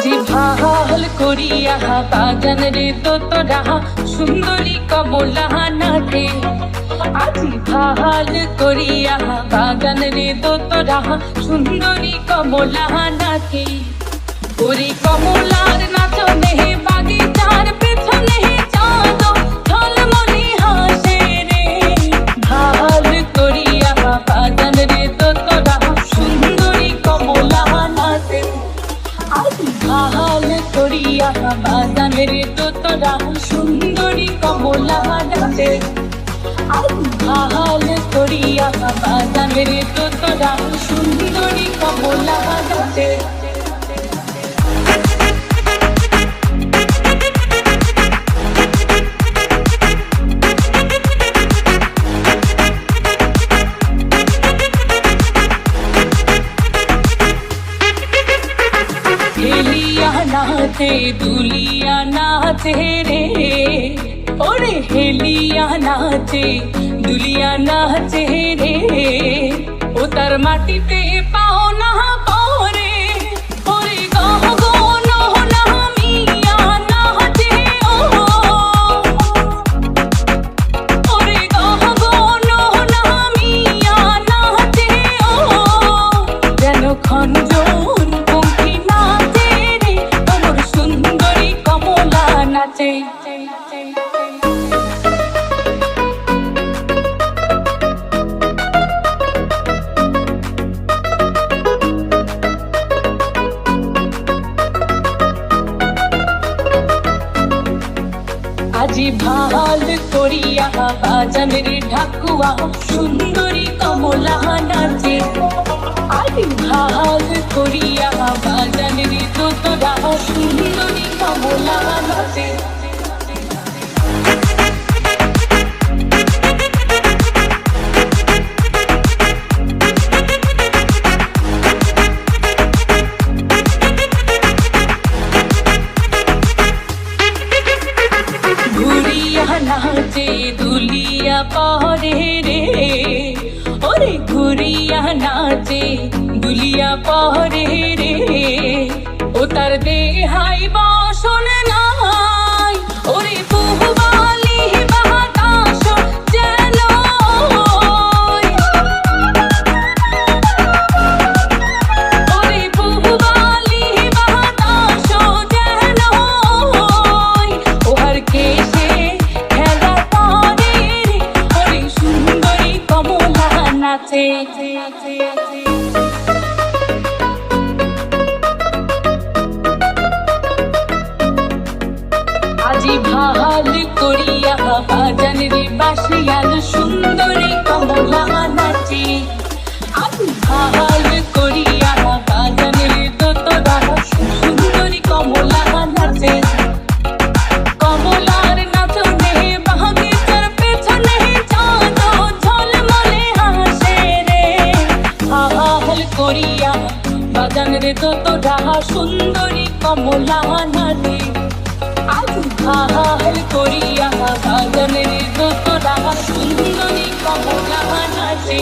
আজি ভাল করিয়া বাজান রে তোরা সুন্দরী কমলা নাচে। আজি ভাল করিয়া বাজান রে তোরা সুন্দরী কমলা নাচে। ওরে কমলার নাচনে বাগিচার পেছনে চাঁদ ঝলমলে হাসে রে। ভাল করিয়া বাজান রে তোরা সুন্দরী কমলা নাচে। আজি ভাল করিয়া বাজান রে তোরা সুন্দরী কমলা নাচে। আজি ভাল করিয়া বাজান রে তোরা সুন্দরী কমলা নাচে। হেলিয়া নাচে দুলিয়া নাচে রে। ওরে হেলিয়া নাচে দুলিয়া নাচে রে। ও তার মাটিতে পাও না পরে। ওরে গহ গন না মিয়া নাচে ও। ওরে গহ গন না মিয়া নাচে ও। যেন খঞ্জন পঙ্খী নাচে রে। তোর সুন্দরী কমলা নাচে। আজি ভাল করিয়া বাজান রে ঢাকুয়া সুন্দরী কমলা নাচে। আজি ভাল করিয়া বাজান রে তোরা সুন্দরী কমলা নাচে। নাচে দুলিয়া পরে রে। ওরে ঘুরিয়া নাচে দুলিয়া পরে রে। ও তার দেহাই বসন নাই। ওরে বহুবালি বাতাস যেন। ওরে বহুবালি বাতাস যেন। ওহার কেশে নাচে। আজি ভাল করিয়া বাজান রে বাসিয়াল সুন্দরী কমলা নাচে। আজি ভাল করিয়া বাজান রে তোরা সুন্দরী কমলা নাচে। কমলার নাচনে বাগিচার পেছনে চাঁদ ঝলমলে হাসে রে। ভাল করিয়া বাজান রে তোরা সুন্দরী কমলা নাচে। আজি ভাল করিয়া বাজান রে তোরা সুন্দরী কমলা নাচে।